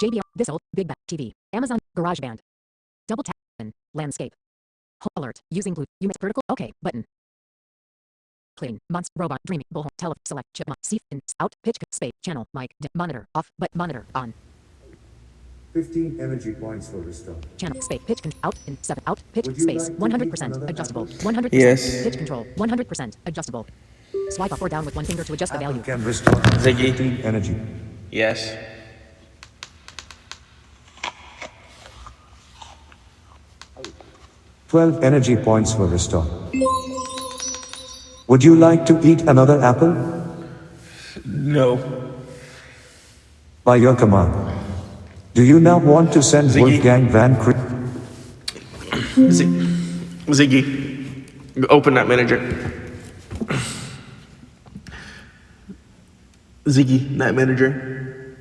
JBL, this old, Big Back TV, Amazon, GarageBand. Double tap, landscape. Home alert, using blue, you miss vertical, okay, button. Clean, monster, robot, dreaming, bullhorn, select, chipmunk, see, in, out, pitch, space, channel, mic, monitor, off, but monitor, on. 15 energy points for restore. Channel, space, pitch, out, in, 7, out, pitch, space, like 100%, adjustable, 100%, Yes. pitch control, 100%, adjustable. Swipe up or down with one finger to adjust the value. Can restore Ziggy. 15 energy. Yes. $12 energy points for restore. Would you like to eat another apple? No. By your command. Do you now want to send Ziggy. Wolfgang Van Cre- Ziggy. Open that manager. Ziggy, night manager.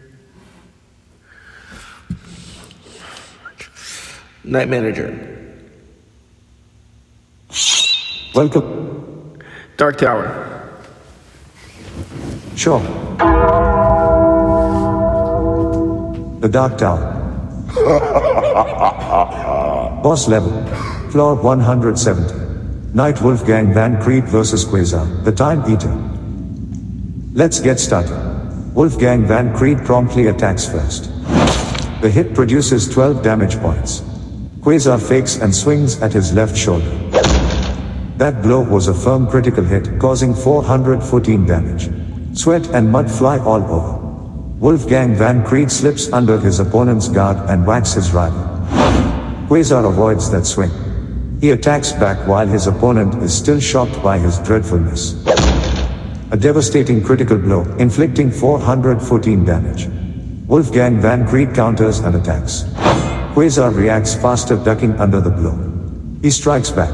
Night manager. Welcome. Dark Tower. Sure. The Dark Tower. Boss level. Floor 170. Night Wolfgang Van Creed vs Quasar, the Time Eater. Let's get started. Wolfgang Van Creed promptly attacks first. The hit produces 12 damage points. Quasar fakes and swings at his left shoulder. That blow was a firm critical hit, causing 414 damage. Sweat and mud fly all over. Wolfgang Van Creed slips under his opponent's guard and whacks his rival. Quasar avoids that swing. He attacks back while his opponent is still shocked by his dreadfulness. A devastating critical blow, inflicting 414 damage. Wolfgang Van Creed counters and attacks. Quasar reacts faster, ducking under the blow. He strikes back.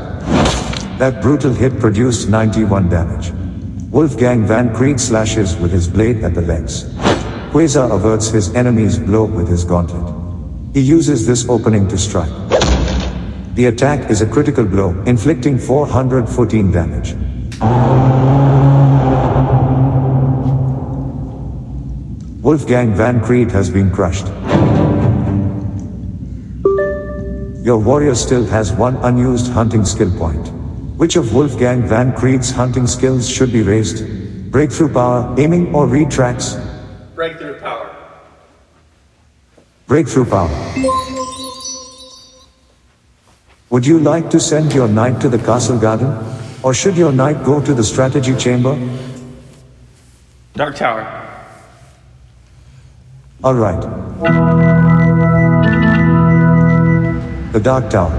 That brutal hit produced 91 damage. Wolfgang Van Creed slashes with his blade at the legs. Quasar averts his enemy's blow with his gauntlet. He uses this opening to strike. The attack is a critical blow, inflicting 414 damage. Wolfgang Van Creed has been crushed. Your warrior still has one unused hunting skill point. Which of Wolfgang Van Creed's hunting skills should be raised? Breakthrough power, aiming, or read tracks? Breakthrough power. Breakthrough power. Would you like to send your knight to the castle garden? Or should your knight go to the strategy chamber? Dark Tower. Alright. The Dark Tower.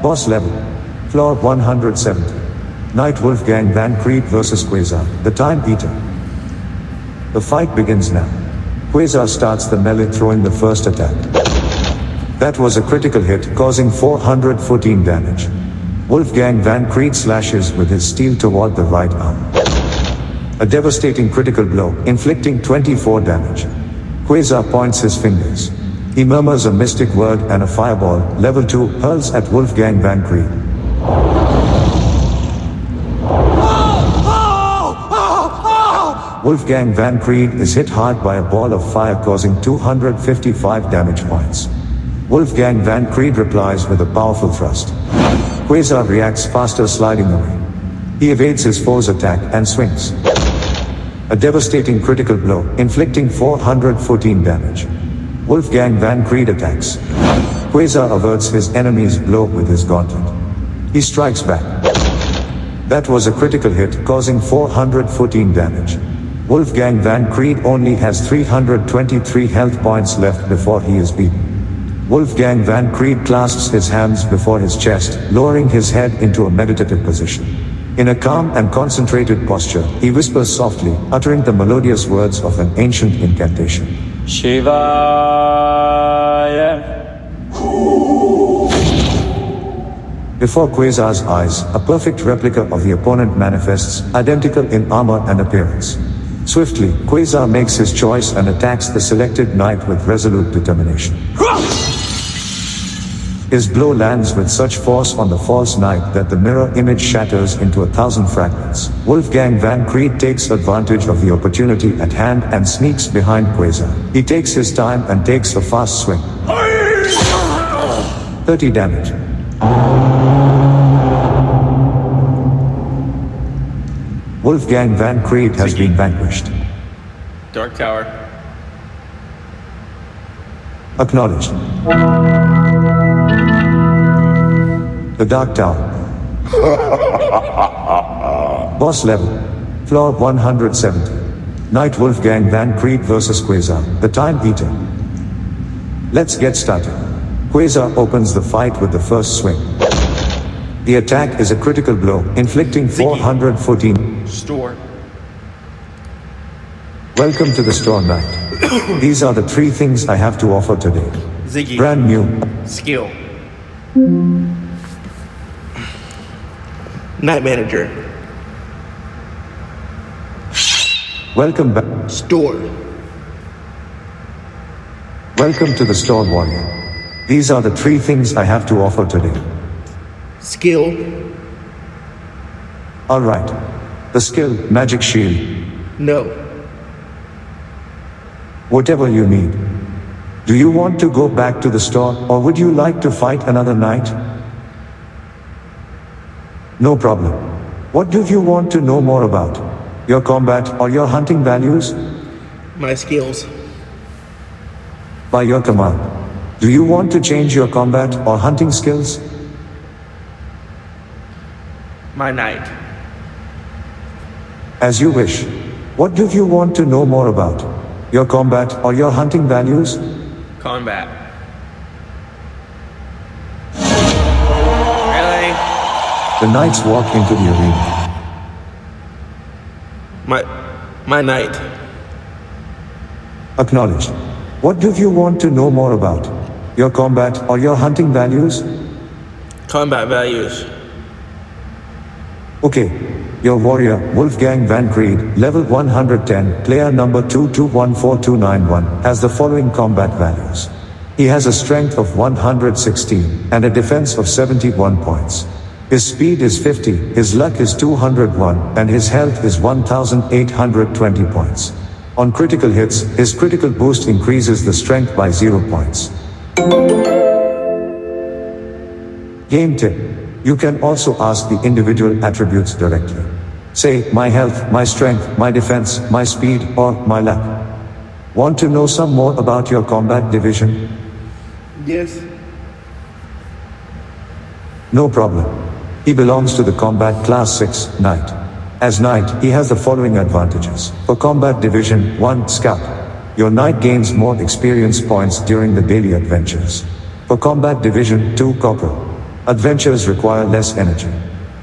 Boss level. Floor 170. Night Wolfgang Van Creed vs Quasar, the Time Eater. The fight begins now. Quasar starts the melee, throwing the first attack. That was a critical hit, causing 414 damage. Wolfgang Van Creed slashes with his steel toward the right arm. A devastating critical blow, inflicting 24 damage. Quasar points his fingers. He murmurs a mystic word and a fireball, level 2, hurls at Wolfgang Van Creed. Wolfgang Van Creed is hit hard by a ball of fire, causing 255 damage points. Wolfgang Van Creed replies with a powerful thrust. Quasar reacts faster, sliding away. He evades his foe's attack and swings. A devastating critical blow, inflicting 414 damage. Wolfgang Van Creed attacks. Quasar averts his enemy's blow with his gauntlet. He strikes back. That was a critical hit, causing 414 damage. Wolfgang Van Creed only has 323 health points left before he is beaten. Wolfgang Van Creed clasps his hands before his chest, lowering his head into a meditative position. In a calm and concentrated posture, he whispers softly, uttering the melodious words of an ancient incantation. Shivaya. Before Quasar's eyes, a perfect replica of the opponent manifests, identical in armor and appearance. Swiftly, Quasar makes his choice and attacks the selected knight with resolute determination. His blow lands with such force on the false knight that the mirror image shatters into 1,000 fragments. Wolfgang Van Creed takes advantage of the opportunity at hand and sneaks behind Quasar. He takes his time and takes a fast swing. 30 damage. Wolfgang Van Creed has been vanquished. Dark Tower. Acknowledged. The Dark Tower. Boss level. Floor 170. Knight Wolfgang Van Creed vs Quasar, the Time Eater. Let's get started. Quasar opens the fight with the first swing. The attack is a critical blow, inflicting 414. Store. Welcome to the store, Knight. These are the 3 things I have to offer today. Ziggy. Brand new. Skill. Night Manager. Welcome back. Store. Welcome to the store, Warrior. These are the 3 things I have to offer today. Skill. Alright. The skill, Magic Shield. No. Whatever you need. Do you want to go back to the store, or would you like to fight another night? No problem. What do you want to know more about? Your combat or your hunting values? My skills. By your command. Do you want to change your combat or hunting skills? My knight. As you wish. What do you want to know more about? Your combat or your hunting values? Combat. Really? The knights walk into the arena. My knight. Acknowledged. What do you want to know more about? Your combat or your hunting values? Combat values. Okay. Your warrior, Wolfgang Van Creed, level 110, player number 2214291, has the following combat values. He has a strength of 116, and a defense of 71 points. His speed is 50, his luck is 201, and his health is 1820 points. On critical hits, his critical boost increases the strength by 0 points. Game tip. You can also ask the individual attributes directly. Say, my health, my strength, my defense, my speed, or my luck. Want to know some more about your combat division? Yes. No problem. He belongs to the combat class 6, Knight. As Knight, he has the following advantages. For combat division 1, Scout. Your Knight gains more experience points during the daily adventures. For combat division 2, Corporal. Adventures require less energy.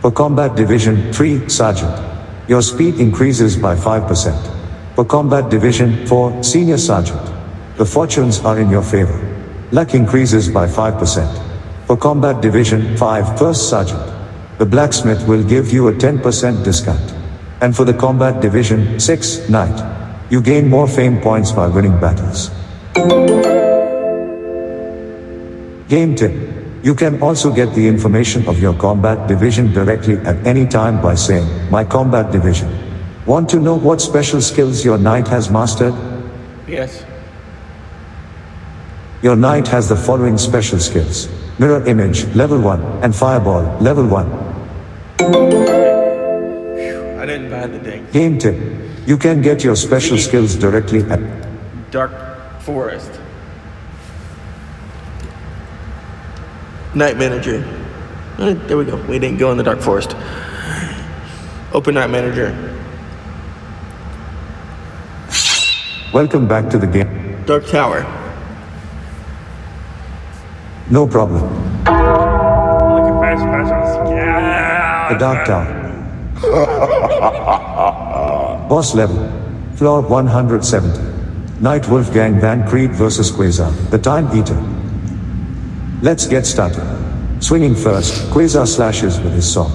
For combat division 3, Sergeant. Your speed increases by 5%. For combat division 4, Senior Sergeant. The fortunes are in your favor. Luck increases by 5%. For combat division 5, First Sergeant. The blacksmith will give you a 10% discount. And for the combat division 6, Knight. You gain more fame points by winning battles. Game tip. You can also get the information of your combat division directly at any time by saying, my combat division. Want to know what special skills your knight has mastered? Yes. Your knight has the following special skills. Mirror image, level 1, and fireball, level 1. I didn't buy the thing. Game tip. You can get your special skills directly at Dark Forest. Night Manager. There we go. We didn't go in the Dark Forest. Open Night Manager. Welcome back to the game. Dark Tower. No problem. Looking for specials. Yeah. The Dark Tower. Boss level. Floor 170. Knight Wolfgang Van Creed vs Quasar, the Time Eater. Let's get started. Swinging first, Quasar slashes with his sword.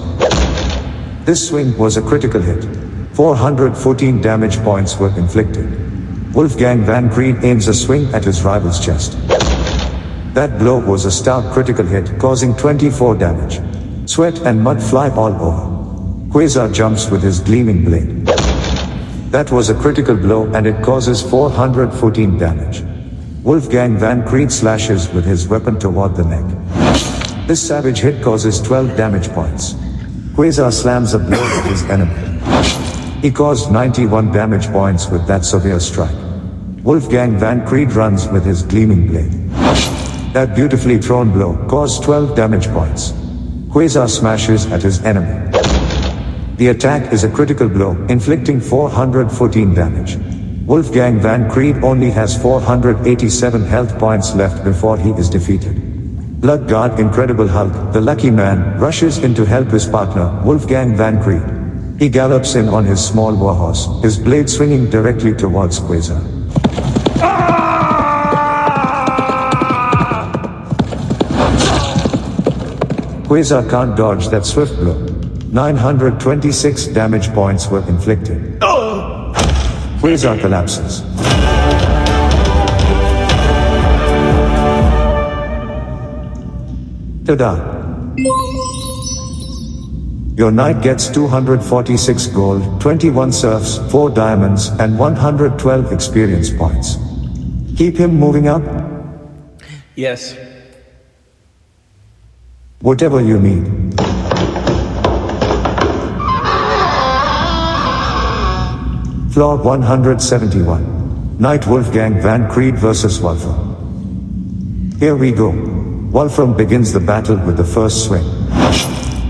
This swing was a critical hit. 414 damage points were inflicted. Wolfgang Van Creed aims a swing at his rival's chest. That blow was a stout critical hit, causing 24 damage. Sweat and mud fly all over. Quasar jumps with his gleaming blade. That was a critical blow and it causes 414 damage. Wolfgang Van Creed slashes with his weapon toward the neck. This savage hit causes 12 damage points. Quasar slams a blow at his enemy. He caused 91 damage points with that severe strike. Wolfgang Van Creed runs with his gleaming blade. That beautifully thrown blow caused 12 damage points. Quasar smashes at his enemy. The attack is a critical blow, inflicting 414 damage. Wolfgang Van Creed only has 487 health points left before he is defeated. Blood God Incredible Hulk, the lucky man, rushes in to help his partner, Wolfgang Van Creed. He gallops in on his small warhorse, his blade swinging directly towards Quasar. Quasar can't dodge that swift blow. 926 damage points were inflicted. Quasar collapses. Ta-da! Your knight gets 246 gold, 21 serfs, 4 diamonds, and 112 experience points. Keep him moving up? Yes. Whatever you need. Floor 171. Knight Wolfgang Van Creed vs. Wolfram. Here we go. Wolfram begins the battle with the first swing.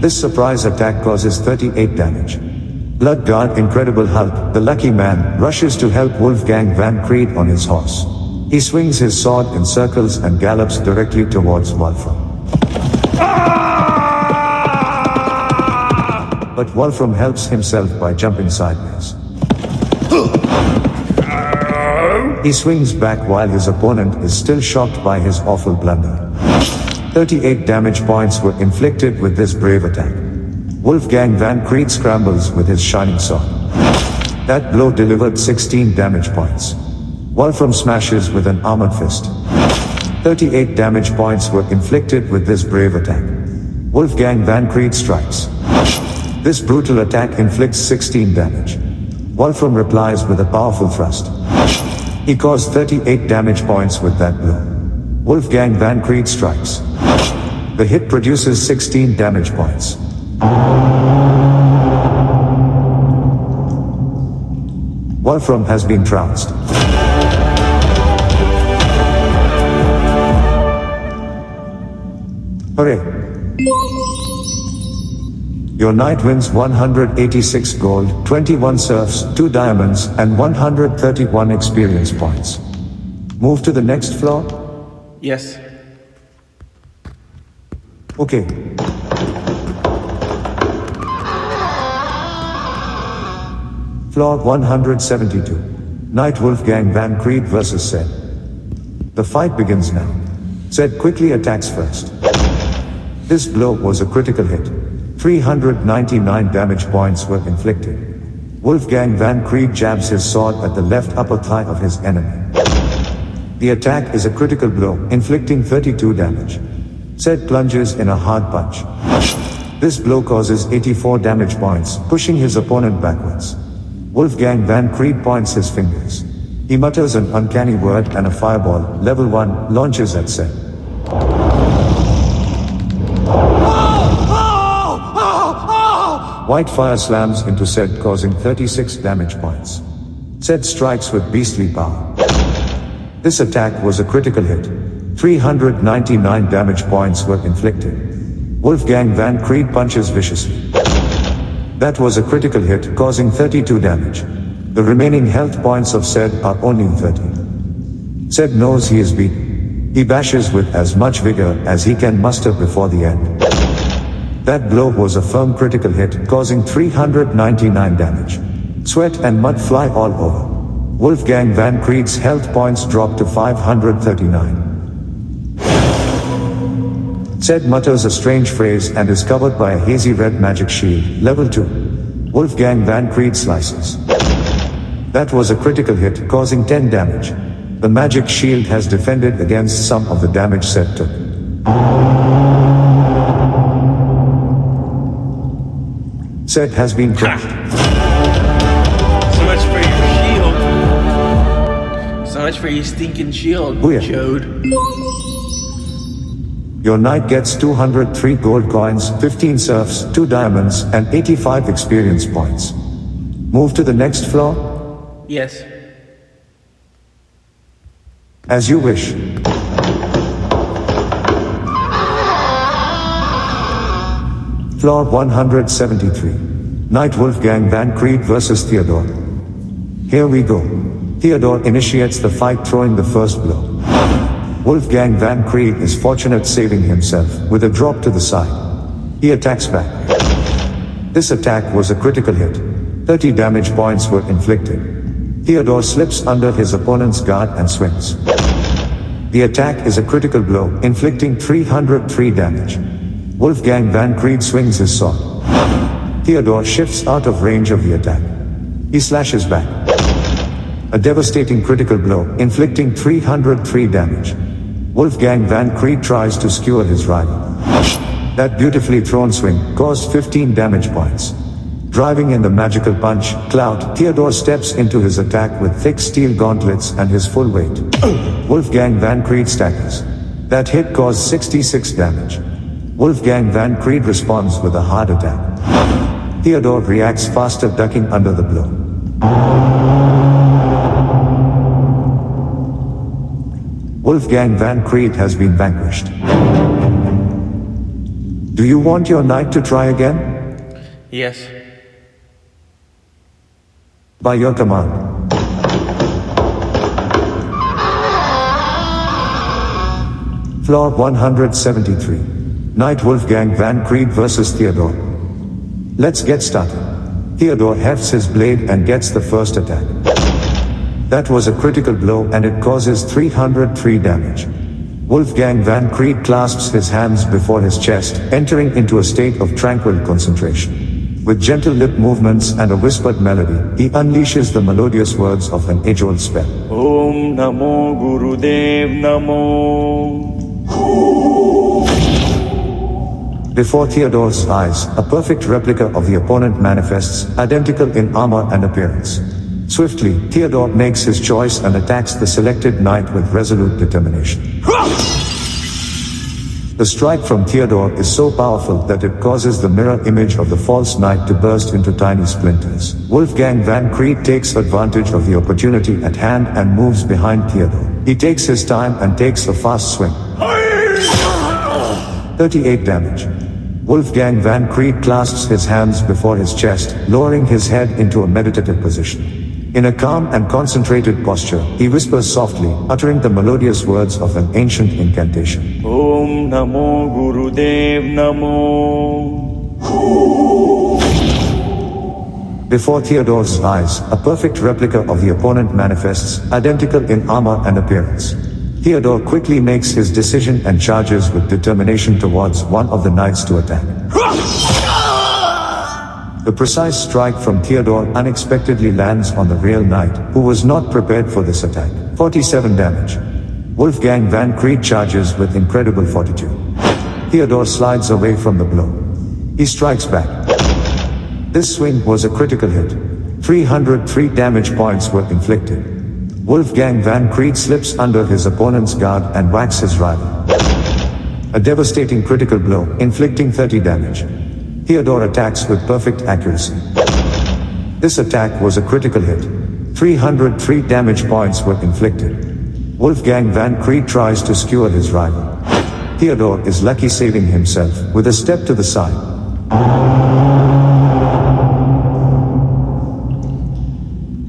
This surprise attack causes 38 damage. Blood God Incredible Hulk, the lucky man, rushes to help Wolfgang Van Creed on his horse. He swings his sword in circles and gallops directly towards Wolfram. But Wolfram helps himself by jumping sideways. He swings back while his opponent is still shocked by his awful blunder. 38 damage points were inflicted with this brave attack. Wolfgang Van Creed scrambles with his shining sword. That blow delivered 16 damage points. Wolfram smashes with an armored fist. 38 damage points were inflicted with this brave attack. Wolfgang Van Creed strikes. This brutal attack inflicts 16 damage. Wolfram replies with a powerful thrust. He caused 38 damage points with that blow. Wolfgang Van Creed strikes. The hit produces 16 damage points. Wolfram has been trounced. Hooray! Your knight wins 186 gold, 21 serfs, 2 diamonds, and 131 experience points. Move to the next floor? Yes. Okay. Floor 172. Knight Wolfgang Van Creed vs. Zed. The fight begins now. Zed quickly attacks first. This blow was a critical hit. 399 damage points were inflicted. Wolfgang Van Creed jabs his sword at the left upper thigh of his enemy. The attack is a critical blow, inflicting 32 damage. Zed plunges in a hard punch. This blow causes 84 damage points, pushing his opponent backwards. Wolfgang Van Creed points his fingers. He mutters an uncanny word and a fireball, level 1, launches at Zed. White fire slams into Zed, causing 36 damage points. Zed strikes with beastly power. This attack was a critical hit. 399 damage points were inflicted. Wolfgang Van Creed punches viciously. That was a critical hit, causing 32 damage. The remaining health points of Zed are only 30. Zed knows he is beaten. He bashes with as much vigor as he can muster before the end. That blow was a firm critical hit, causing 399 damage. Sweat and mud fly all over. Wolfgang Van Creed's health points drop to 539. Zed mutters a strange phrase and is covered by a hazy red magic shield, level 2. Wolfgang Van Creed slices. That was a critical hit, causing 10 damage. The magic shield has defended against some of the damage Seth took. Seth has been crushed. So much for your shield. So much for your stinking shield, Booyah. Chode. Your knight gets 203 gold coins, 15 serfs, 2 diamonds, and 85 experience points. Move to the next floor? Yes. As you wish. Floor 173. Knight Wolfgang Van Creed versus Theodore. Here we go. Theodore initiates the fight, throwing the first blow. Wolfgang Van Creed is fortunate, saving himself with a drop to the side. He attacks back. This attack was a critical hit. 30 damage points were inflicted. Theodore slips under his opponent's guard and swings. The attack is a critical blow, inflicting 303 damage. Wolfgang Van Creed swings his sword. Theodore shifts out of range of the attack. He slashes back. A devastating critical blow, inflicting 303 damage. Wolfgang Van Creed tries to skewer his rival. That beautifully thrown swing caused 15 damage points. Driving in the magical punch, clout, Theodore steps into his attack with thick steel gauntlets and his full weight. Wolfgang Van Creed staggers. That hit caused 66 damage. Wolfgang Van Creed responds with a hard attack. Theodore reacts faster, ducking under the blow. Wolfgang Van Creed has been vanquished. Do you want your knight to try again? Yes. By your command. Floor 173. Knight Wolfgang Van Creed versus Theodore. Let's get started. Theodore hefts his blade and gets the first attack. That was a critical blow and it causes 303 damage. Wolfgang Van Creed clasps his hands before his chest, entering into a state of tranquil concentration. With gentle lip movements and a whispered melody, he unleashes the melodious words of an age-old spell. Om Namo Gurudev Namo. Before Theodore's eyes, a perfect replica of the opponent manifests, identical in armor and appearance. Swiftly, Theodore makes his choice and attacks the selected knight with resolute determination. The strike from Theodore is so powerful that it causes the mirror image of the false knight to burst into tiny splinters. Wolfgang Van Creed takes advantage of the opportunity at hand and moves behind Theodore. He takes his time and takes a fast swing. 38 damage. Wolfgang Van Creed clasps his hands before his chest, lowering his head into a meditative position. In a calm and concentrated posture, he whispers softly, uttering the melodious words of an ancient incantation. Om Namo Gurudev Namo. Before Theodore's eyes, a perfect replica of the opponent manifests, identical in armor and appearance. Theodore quickly makes his decision and charges with determination towards one of the knights to attack. The precise strike from Theodore unexpectedly lands on the real knight, who was not prepared for this attack. 47 damage. Wolfgang Van Creed charges with incredible fortitude. Theodore slides away from the blow. He strikes back. This swing was a critical hit. 303 damage points were inflicted. Wolfgang Van Creed slips under his opponent's guard and whacks his rival. A devastating critical blow, inflicting 30 damage. Theodore attacks with perfect accuracy. This attack was a critical hit. 303 damage points were inflicted. Wolfgang Van Creed tries to skewer his rival. Theodore is lucky, saving himself with a step to the side.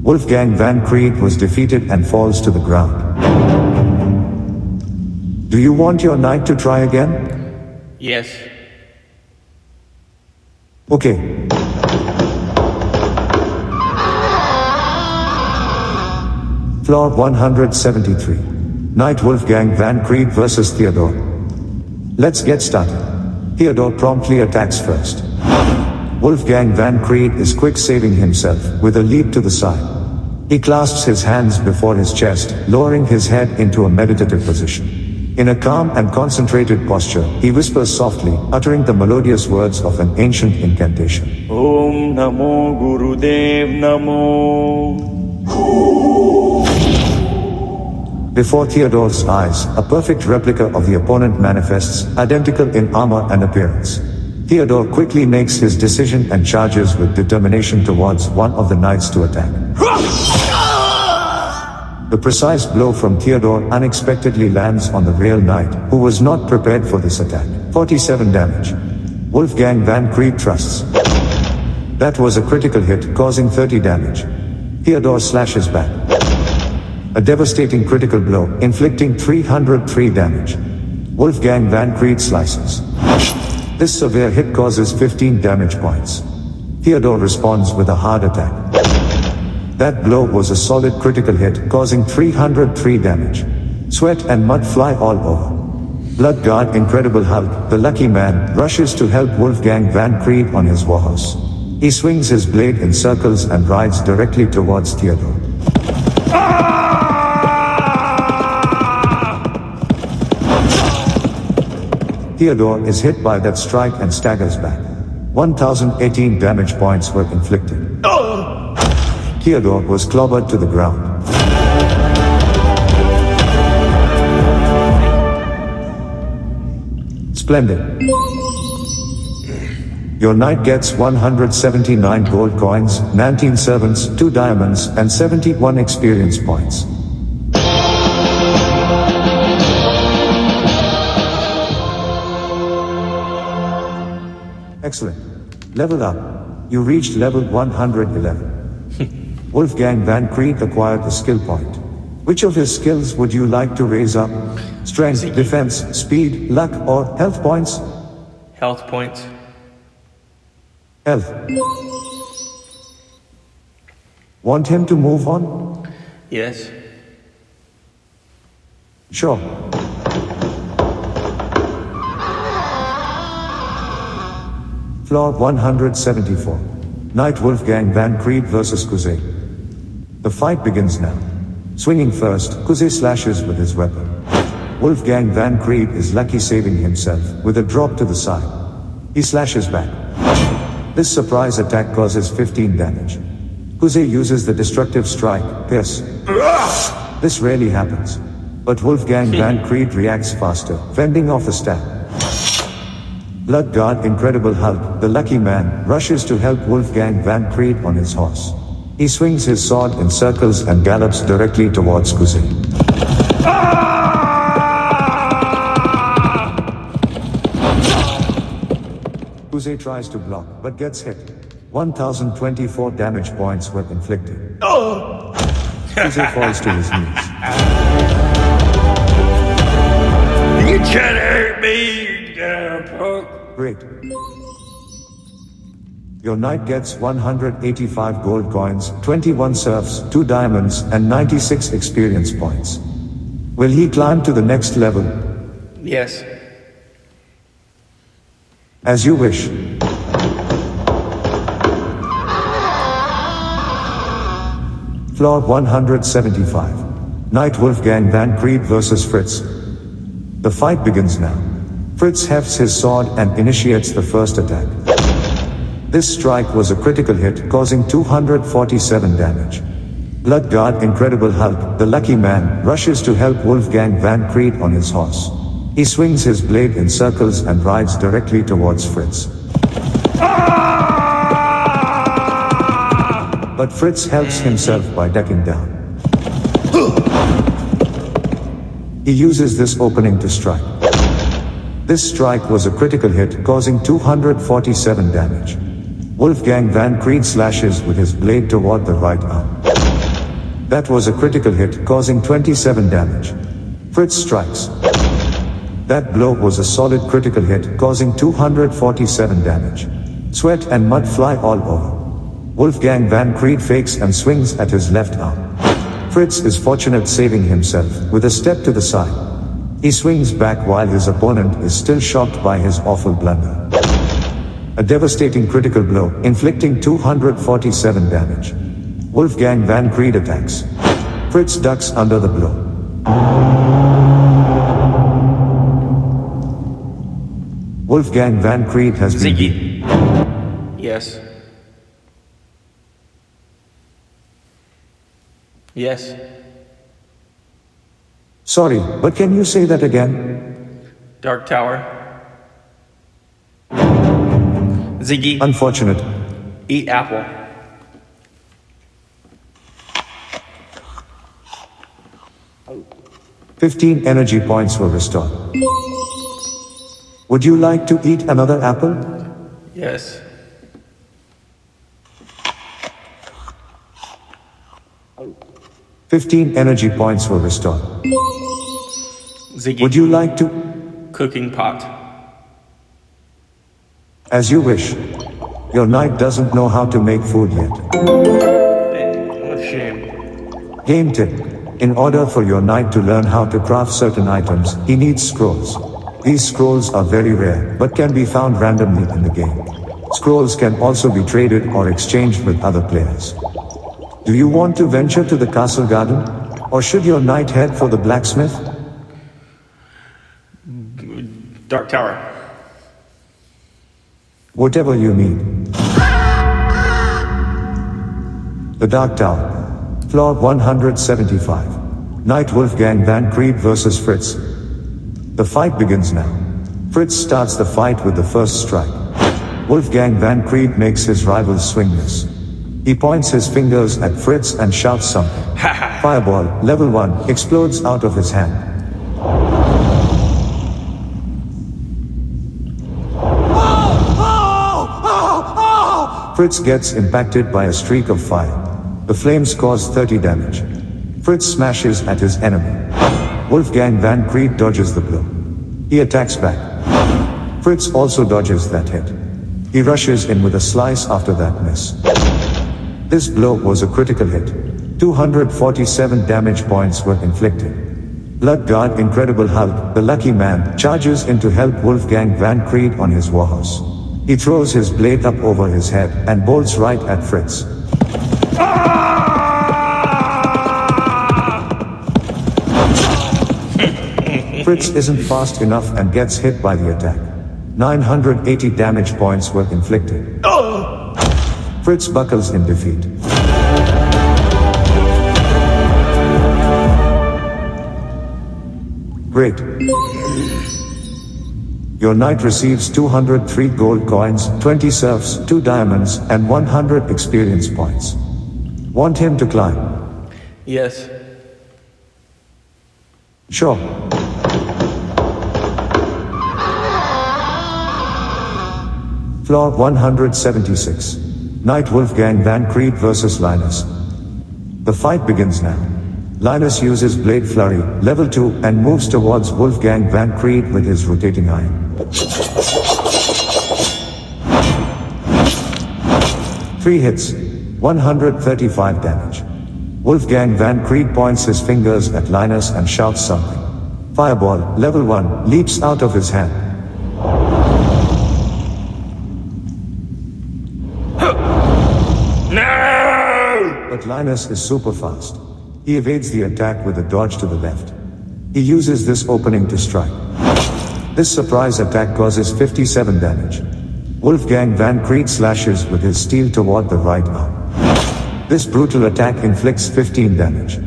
Wolfgang Van Creed was defeated and falls to the ground. Do you want your knight to try again? Yes. Okay. Floor 173. Knight Wolfgang Van Creed versus Theodore. Let's get started. Theodore promptly attacks first. Wolfgang Van Creed is quick, saving himself with a leap to the side. He clasps his hands before his chest, lowering his head into a meditative position. In a calm and concentrated posture, he whispers softly, uttering the melodious words of an ancient incantation. Om Namo Gurudev Namo. Before Theodore's eyes, a perfect replica of the opponent manifests, identical in armor and appearance. Theodore quickly makes his decision and charges with determination towards one of the knights to attack. The precise blow from Theodore unexpectedly lands on the real knight, who was not prepared for this attack. 47 damage. Wolfgang van Creed thrusts. That was a critical hit, causing 30 damage. Theodore slashes back. A devastating critical blow, inflicting 303 damage. Wolfgang van Creed slices. This severe hit causes 15 damage points. Theodore responds with a hard attack. That blow was a solid critical hit, causing 303 damage. Sweat and mud fly all over. Blood God Incredible Hulk, the lucky man, rushes to help Wolfgang van Creed on his warhorse. He swings his blade in circles and rides directly towards Theodore. Theodore is hit by that strike and staggers back. 1018 damage points were inflicted. Theodore was clobbered to the ground. Splendid. Your knight gets 179 gold coins, 19 servants, 2 diamonds, and 71 experience points. Excellent. Level up. You reached level 111. Wolfgang van Creed acquired a skill point. Which of his skills would you like to raise up? Strength, defense, speed, luck, or health points? Health points. Health. Want him to move on? Yes. Sure. Floor 174. Knight Wolfgang van Creed vs. Kuze. The fight begins now. Swinging first, Kuze slashes with his weapon. Wolfgang van Creed is lucky, saving himself with a drop to the side. He slashes back. This surprise attack causes 15 damage. Kuze uses the destructive strike, Pierce. This rarely happens. But Wolfgang van Creed reacts faster, fending off the stab. Blood God Incredible Hulk, the lucky man, rushes to help Wolfgang van Creed on his horse. He swings his sword in circles and gallops directly towards Kuze. Kuze tries to block, but gets hit. 1024 damage points were inflicted. Kuze falls to his knees. You can't hurt me, punk. Great. Your knight gets 185 gold coins, 21 serfs, 2 diamonds, and 96 experience points. Will he climb to the next level? Yes. As you wish. Floor 175. Knight Wolfgang van Creed vs. Fritz. The fight begins now. Fritz hefts his sword and initiates the first attack. This strike was a critical hit, causing 247 damage. Blood God Incredible Hulk, the lucky man, rushes to help Wolfgang van Creed on his horse. He swings his blade in circles and rides directly towards Fritz. But Fritz helps himself by ducking down. He uses this opening to strike. This strike was a critical hit, causing 247 damage. Wolfgang van Creed slashes with his blade toward the right arm. That was a critical hit, causing 27 damage. Fritz strikes. That blow was a solid critical hit, causing 247 damage. Sweat and mud fly all over. Wolfgang van Creed fakes and swings at his left arm. Fritz is fortunate, saving himself with a step to the side. He swings back while his opponent is still shocked by his awful blunder. A devastating critical blow, inflicting 247 damage. Wolfgang Van Creed attacks. Fritz ducks under the blow. Wolfgang Van Creed has been beaten. Ziggy. Yes. Yes. Sorry, but can you say that again? Dark Tower. Ziggy. Unfortunate. Eat apple. Oh. 15 energy points were restored. Would you like to eat another apple? Yes. Oh. 15 energy points were restored. Ziggy. Would you like to? Cooking pot. As you wish. Your knight doesn't know how to make food yet. What a shame. Game tip. In order for your knight to learn how to craft certain items, he needs scrolls. These scrolls are very rare, but can be found randomly in the game. Scrolls can also be traded or exchanged with other players. Do you want to venture to the castle garden? Or should your knight head for the blacksmith? Dark Tower. Whatever you need. The Dark Tower. Floor 175. Knight Wolfgang Van Creed vs Fritz. The fight begins now. Fritz starts the fight with the first strike. Wolfgang Van Creed makes his rival swingless. He points his fingers at Fritz and shouts something. Fireball, level 1, explodes out of his hand. Fritz gets impacted by a streak of fire. The flames cause 30 damage. Fritz smashes at his enemy. Wolfgang Van Creed dodges the blow. He attacks back. Fritz also dodges that hit. He rushes in with a slice after that miss. This blow was a critical hit. 247 damage points were inflicted. Blood God Incredible Hulk, the lucky man, charges in to help Wolfgang Van Creed on his warhorse. He throws his blade up over his head and bolts right at Fritz. Fritz isn't fast enough and gets hit by the attack. 980 damage points were inflicted. Fritz buckles in defeat. Great. Your knight receives 203 gold coins, 20 serfs, 2 diamonds, and 100 experience points. Want him to climb? Yes. Sure. Floor 176. Knight Wolfgang Van Creed vs Linus. The fight begins now. Linus uses Blade Flurry, level 2, and moves towards Wolfgang Van Creed with his rotating iron. 3 hits, 135 damage. Wolfgang Van Creed points his fingers at Linus and shouts something. Fireball, level 1, leaps out of his hand. No! But Linus is super fast. He evades the attack with a dodge to the left. He uses this opening to strike. This surprise attack causes 57 damage. Wolfgang Van Creed slashes with his steel toward the right arm. This brutal attack inflicts 15 damage.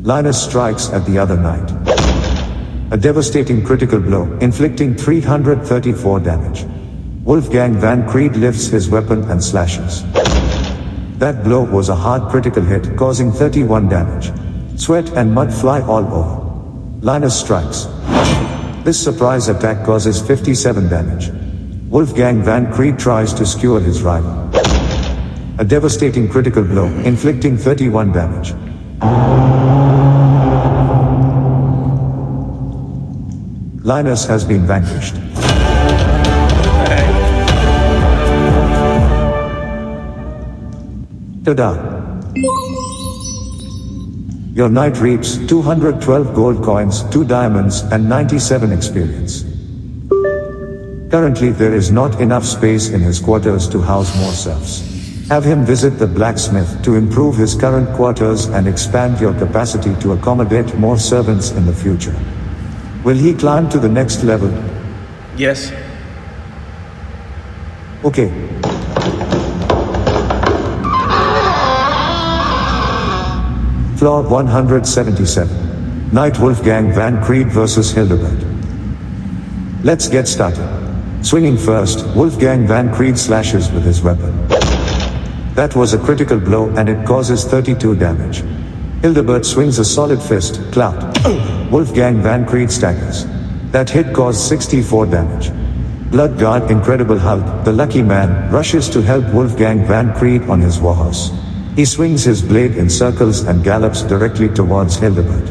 Linus strikes at the other knight. A devastating critical blow, inflicting 334 damage. Wolfgang Van Creed lifts his weapon and slashes. That blow was a hard critical hit, causing 31 damage. Sweat and mud fly all over. Linus strikes. This surprise attack causes 57 damage. Wolfgang Van Creed tries to skewer his rival. A devastating critical blow, inflicting 31 damage. Linus has been vanquished. Ta-da! Your knight reaps 212 gold coins, 2 diamonds, and 97 experience. Currently there is not enough space in his quarters to house more serfs. Have him visit the blacksmith to improve his current quarters and expand your capacity to accommodate more servants in the future. Will he climb to the next level? Yes. Okay. Floor 177. Knight Wolfgang Van Creed vs. Hildebert. Let's get started. Swinging first, Wolfgang Van Creed slashes with his weapon. That was a critical blow and it causes 32 damage. Hildebert swings a solid fist, clout. Wolfgang Van Creed staggers. That hit caused 64 damage. Blood God Incredible Hulk, the lucky man, rushes to help Wolfgang Van Creed on his warhorse. He swings his blade in circles and gallops directly towards Hildebert.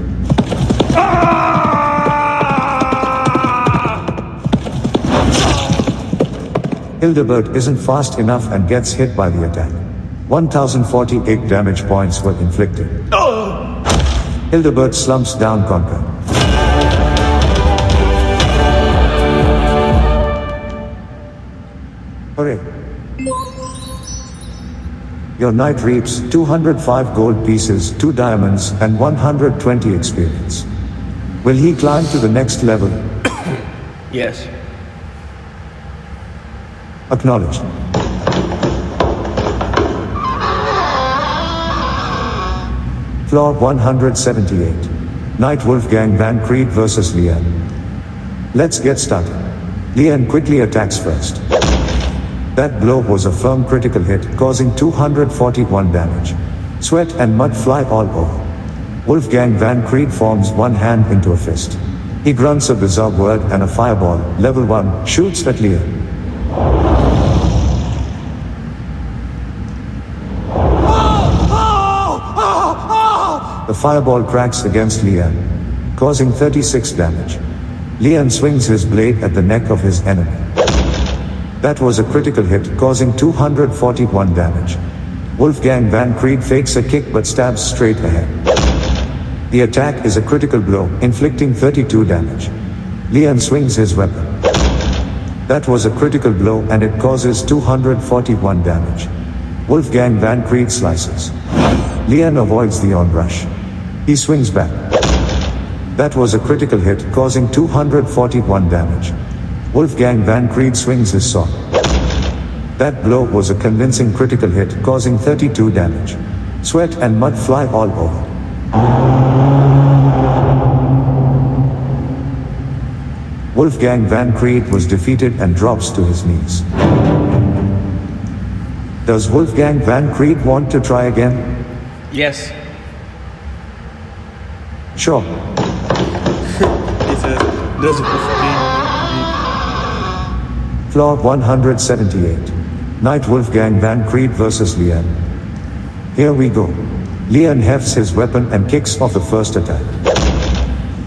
Hildebert isn't fast enough and gets hit by the attack. 1048 damage points were inflicted. Hildebert slumps down conquered. Hooray! Your knight reaps 205 gold pieces, 2 diamonds, and 120 experience. Will he climb to the next level? Yes. Acknowledged. Floor 178. Knight Wolfgang Van Creed vs. Lian. Let's get started. Lian quickly attacks first. That blow was a firm critical hit, causing 241 damage. Sweat and mud fly all over. Wolfgang Van Creed forms one hand into a fist. He grunts a bizarre word and a fireball, level 1, shoots at Lian. The fireball cracks against Lian, causing 36 damage. Lian swings his blade at the neck of his enemy. That was a critical hit, causing 241 damage. Wolfgang Van Creed fakes a kick but stabs straight ahead. The attack is a critical blow, inflicting 32 damage. Lian swings his weapon. That was a critical blow and it causes 241 damage. Wolfgang Van Creed slices. Lian avoids the onrush. He swings back. That was a critical hit, causing 241 damage. Wolfgang Van Creed swings his sword. That blow was a convincing critical hit, causing 32 damage. Sweat and mud fly all over. Wolfgang Van Creed was defeated and drops to his knees. Does Wolfgang Van Creed want to try again? Yes. Sure. He says, does Floor 178. Knight Wolfgang Van Creed vs. Lian. Here we go. Lian hefts his weapon and kicks off the first attack.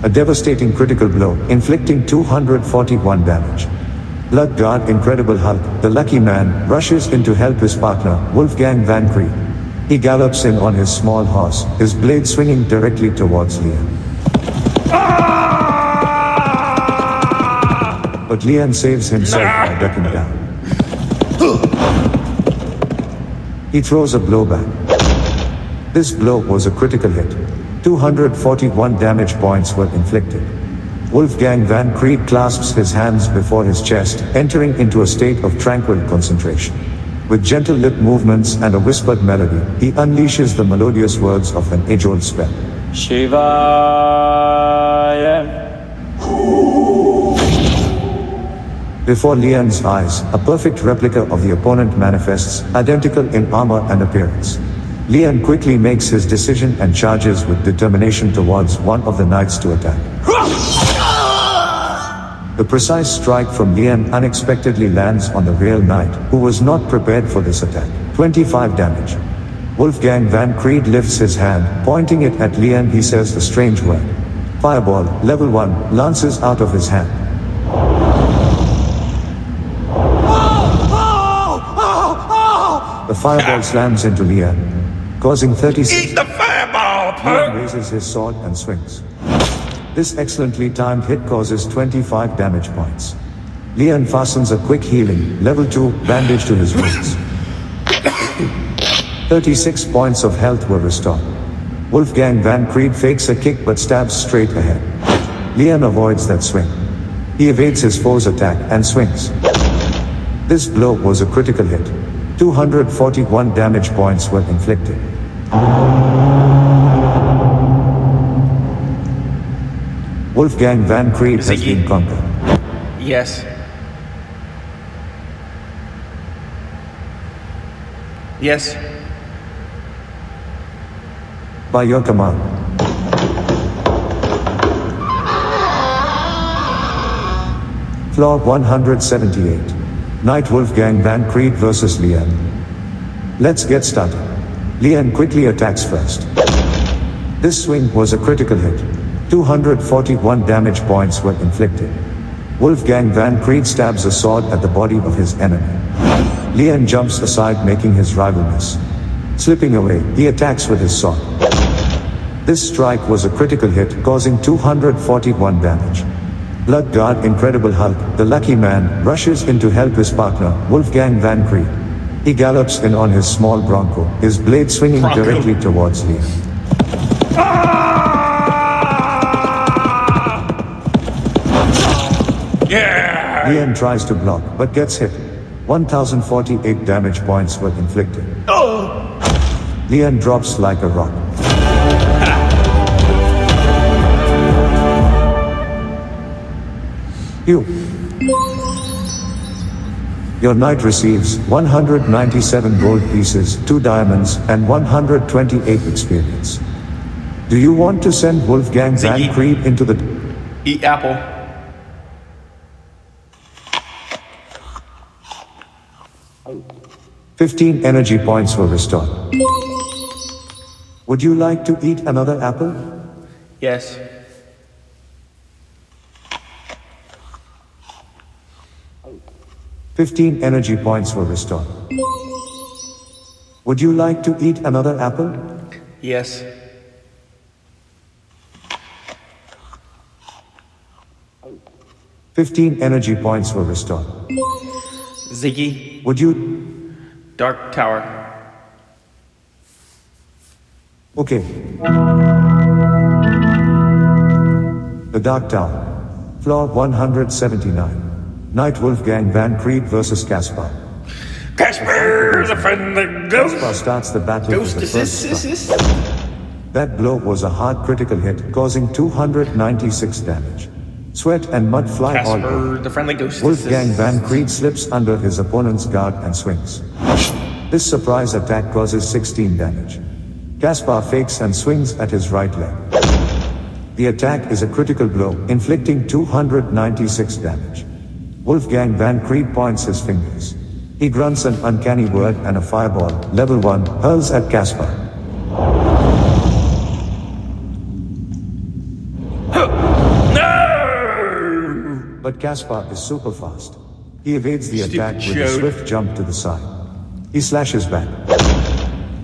A devastating critical blow, inflicting 241 damage. Blood God Incredible Hulk, the lucky man, rushes in to help his partner, Wolfgang Van Creed. He gallops in on his small horse, his blade swinging directly towards Lian. But Lian saves himself by ducking down. He throws a blow back. This blow was a critical hit. 241 damage points were inflicted. Wolfgang Van Creed clasps his hands before his chest, entering into a state of tranquil concentration. With gentle lip movements and a whispered melody, he unleashes the melodious words of an age-old spell. Shivaya. Before Lian's eyes, a perfect replica of the opponent manifests, identical in armor and appearance. Lian quickly makes his decision and charges with determination towards one of the knights to attack. The precise strike from Lian unexpectedly lands on the real knight, who was not prepared for this attack. 25 damage. Wolfgang Van Creed lifts his hand, pointing it at Lian. He says the strange word. Fireball, level 1, lances out of his hand. The fireball slams into Lian, causing 36. Eat the fireball, Lian punk! raises his sword and swings. This excellently timed hit causes 25 damage points. Lian fastens a quick healing, level 2, bandage to his wounds. 36 points of health were restored. Wolfgang Van Creed fakes a kick but stabs straight ahead. Leon avoids that swing. He evades his foe's attack and swings. This blow was a critical hit. 241 damage points were inflicted. Wolfgang Van Creed has Ziggy. been conquered. Yes. Yes. By your command. Floor 178. Knight Wolfgang Van Creed vs. Leon. Let's get started. Leon quickly attacks first. This swing was a critical hit. 241 damage points were inflicted. Wolfgang Van Creed stabs a sword at the body of his enemy. Leon jumps aside, making his rival miss. Slipping away, he attacks with his sword. This strike was a critical hit, causing 241 damage. Blood God Incredible Hulk, the lucky man, rushes in to help his partner, Wolfgang Van Creed. He gallops in on his small Bronco, his blade swinging directly towards Leon. Yeah! Leon tries to block, but gets hit. 1048 damage points were inflicted. Leon drops like a rock. You. Your knight receives 197 gold pieces, 2 diamonds, and 128 experience. Do you want to send Wolfgang Van Ziggy. Creed into the... Eat apple. ...15 energy points were restored. Would you like to eat another apple? Yes. ...15 energy points were restored. Would you like to eat another apple? Yes. ...15 energy points were restored. Ziggy. Would you... Dark Tower. Okay. The Dark Tower. Floor 179. Knight Wolfgang Van Creed vs. Caspar. Casper, the friendly ghost. Caspar starts the battle with the first strike. That blow was a hard critical hit, causing 296 damage. Sweat and mud fly all over. Casper, the friendly ghost. Wolfgang Van Creed slips under his opponent's guard and swings. This surprise attack causes 16 damage. Caspar fakes and swings at his right leg. The attack is a critical blow, inflicting 296 damage. Wolfgang Van Creed points his fingers. He grunts an uncanny word and a fireball, level 1, hurls at Caspar. No! But Caspar is super fast. He evades the Stupid attack with a chode. swift jump to the side. He slashes back.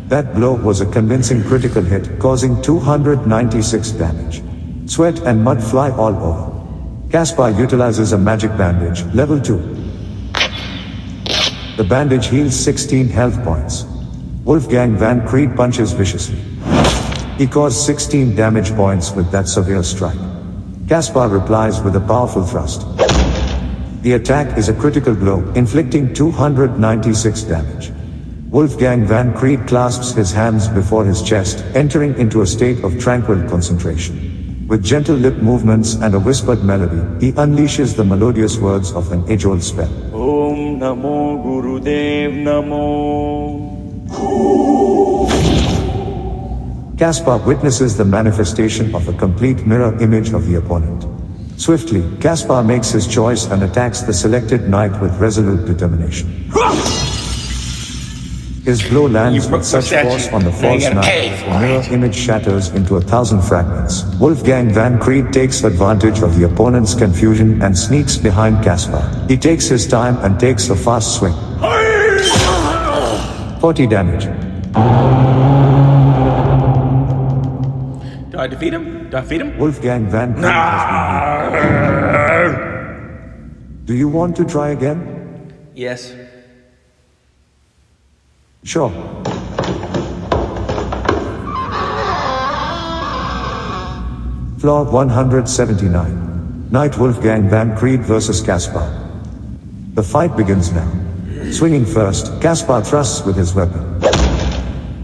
That blow was a convincing critical hit, causing 296 damage. Sweat and mud fly all over. Caspar utilizes a magic bandage, level 2. The bandage heals 16 health points. Wolfgang Van Creed punches viciously. He caused 16 damage points with that severe strike. Caspar replies with a powerful thrust. The attack is a critical blow, inflicting 296 damage. Wolfgang Van Creed clasps his hands before his chest, entering into a state of tranquil concentration. With gentle lip movements and a whispered melody, he unleashes the melodious words of an age-old spell. Om Namo Gurudev Namo. Caspar witnesses the manifestation of a complete mirror image of the opponent. Swiftly, Caspar makes his choice and attacks the selected knight with resolute determination. His blow lands You broke with such the statue. force on the Now you false gotta knight pay that for the mirror it. image shatters into 1,000 fragments. Wolfgang Van Creed takes advantage of the opponent's confusion and sneaks behind Caspar. He takes his time and takes a fast swing. 40 damage. Do I defeat him? Do I defeat him? Wolfgang Van Creed has been beaten. Do you want to try again? Yes. Sure. Floor 179. Knight Wolfgang Van Creed vs. Caspar. The fight begins now. Swinging first, Caspar thrusts with his weapon.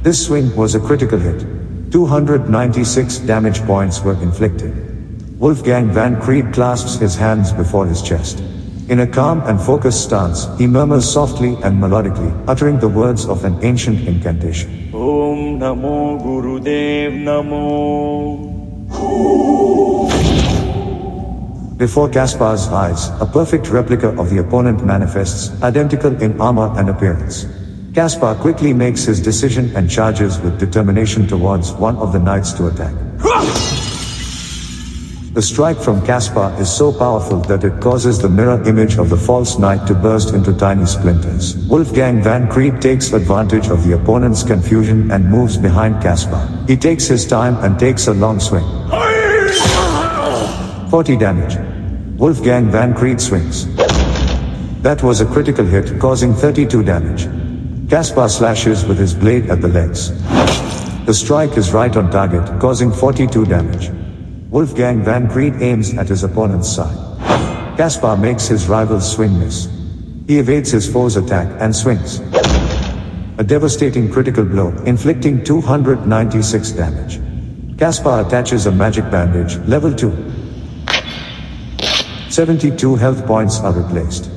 This swing was a critical hit. 296 damage points were inflicted. Wolfgang Van Creed clasps his hands before his chest. In a calm and focused stance, he murmurs softly and melodically, uttering the words of an ancient incantation. Om Namo Gurudev Namo. Before Caspar's eyes, a perfect replica of the opponent manifests, identical in armor and appearance. Caspar quickly makes his decision and charges with determination towards one of the knights to attack. The strike from Caspar is so powerful that it causes the mirror image of the false knight to burst into tiny splinters. Wolfgang Van Creed takes advantage of the opponent's confusion and moves behind Caspar. He takes his time and takes a long swing. 40 damage. Wolfgang Van Creed swings. That was a critical hit, causing 32 damage. Caspar slashes with his blade at the legs. The strike is right on target, causing 42 damage. Wolfgang Van Creed aims at his opponent's side. Caspar makes his rival's swing miss. He evades his foe's attack and swings. A devastating critical blow, inflicting 296 damage. Caspar attaches a magic bandage, level 2. 72 health points are replaced.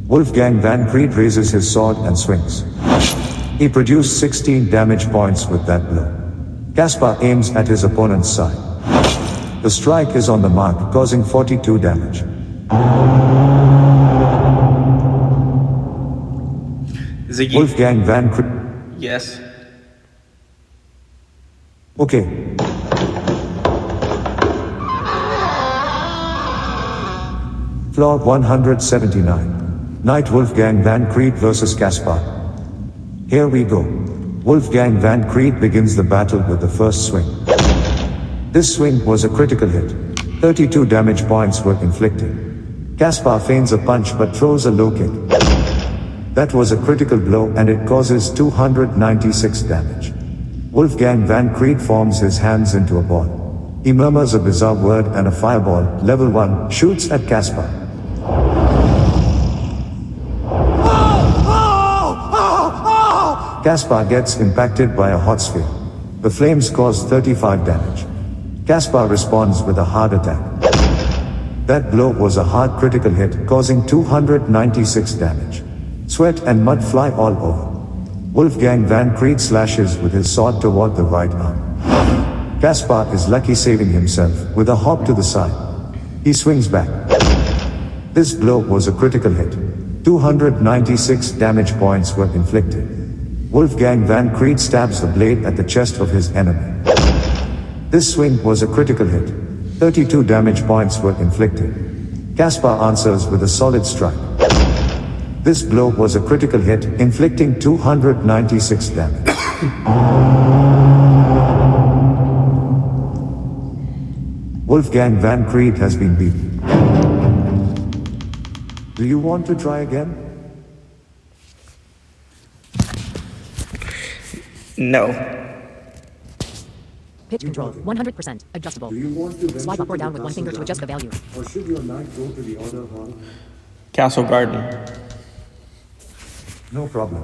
Wolfgang Van Creed raises his sword and swings. He produced 16 damage points with that blow. Caspar aims at his opponent's side. The strike is on the mark, causing 42 damage. Ziggy. Wolfgang Van Creed. Yes. Okay. Floor 179. Knight Wolfgang Van Creed vs. Caspar. Here we go. Wolfgang Van Creed begins the battle with the first swing. This swing was a critical hit. 32 damage points were inflicted. Caspar feigns a punch but throws a low kick. That was a critical blow and it causes 296 damage. Wolfgang Van Creed forms his hands into a ball. He murmurs a bizarre word and a fireball, level 1, shoots at Caspar. Caspar gets impacted by a hot sphere. The flames cause 35 damage. Caspar responds with a hard attack. That blow was a hard critical hit, causing 296 damage. Sweat and mud fly all over. Wolfgang Van Creed slashes with his sword toward the right arm. Caspar is lucky, saving himself with a hop to the side. He swings back. This blow was a critical hit. 296 damage points were inflicted. Wolfgang Van Creed stabs the blade at the chest of his enemy. This swing was a critical hit. 32 damage points were inflicted. Caspar answers with a solid strike. This blow was a critical hit, inflicting 296 damage. Wolfgang Van Creed has been beaten. Do you want to try again? No. Pitch control, 100%, adjustable. Do you want to Swipe up or down with one finger to adjust the value. Or should your knight go to the other hall? Castle Garden. No problem.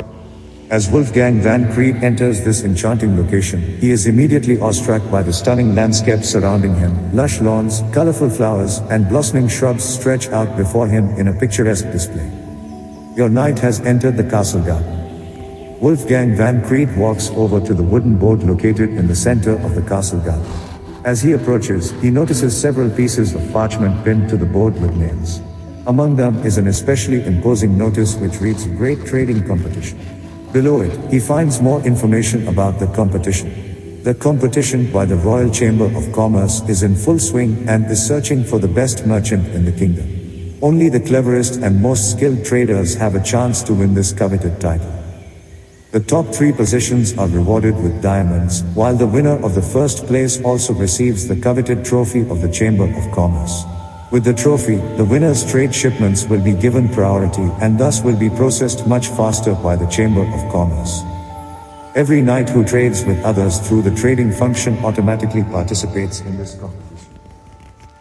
As Wolfgang Van Creed enters this enchanting location, he is immediately awestruck by the stunning landscape surrounding him. Lush lawns, colorful flowers, and blossoming shrubs stretch out before him in a picturesque display. Your knight has entered the castle garden. Wolfgang Van Creed walks over to the wooden board located in the center of the castle garden. As he approaches, he notices several pieces of parchment pinned to the board with nails. Among them is an especially imposing notice which reads Great Trading Competition. Below it, he finds more information about the competition. The competition by the Royal Chamber of Commerce is in full swing and is searching for the best merchant in the kingdom. Only the cleverest and most skilled traders have a chance to win this coveted title. The top 3 positions are rewarded with diamonds, while the winner of the first place also receives the coveted trophy of the Chamber of Commerce. With the trophy, the winner's trade shipments will be given priority and thus will be processed much faster by the Chamber of Commerce. Every knight who trades with others through the trading function automatically participates in this competition.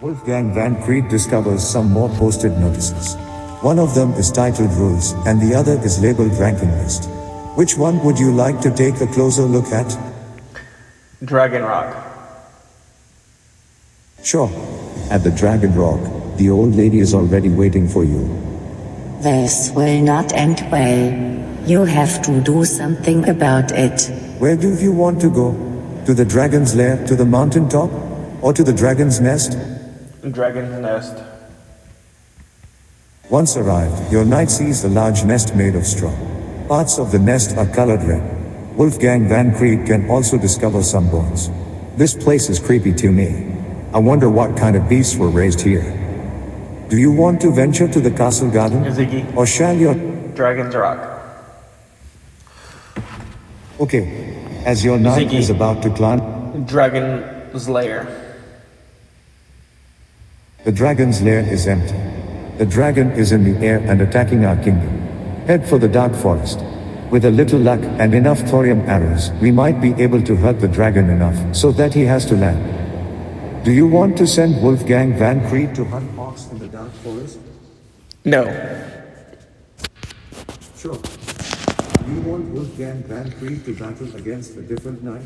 Wolfgang Van Creed discovers some more posted notices. One of them is titled Rules, and the other is labeled Ranking List. Which one would you like to take a closer look at? Dragon Rock. Sure. At the Dragon Rock, the old lady is already waiting for you. This will not end well. You have to do something about it. Where do you want to go? To the dragon's lair, to the mountain top, or to the dragon's nest? Dragon's Nest. Once arrived, your knight sees a large nest made of straw. Parts of the nest are colored red. Wolfgang Van Creed can also discover some bones. This place is creepy to me. I wonder what kind of beasts were raised here. Do you want to venture to the castle garden? Ziggy. Or shall your... Dragon's Rock. Okay, as your knight Ziggy. is about to climb, Dragon's Lair. the dragon's lair is empty. The dragon is in the air and attacking our kingdom. Head for the dark forest. With a little luck and enough thorium arrows, we might be able to hurt the dragon enough so that he has to land. Do you want to send Wolfgang Van Creed to hunt orcs in the dark forest? No. Sure. You want Wolfgang Van Creed to battle against a different knight?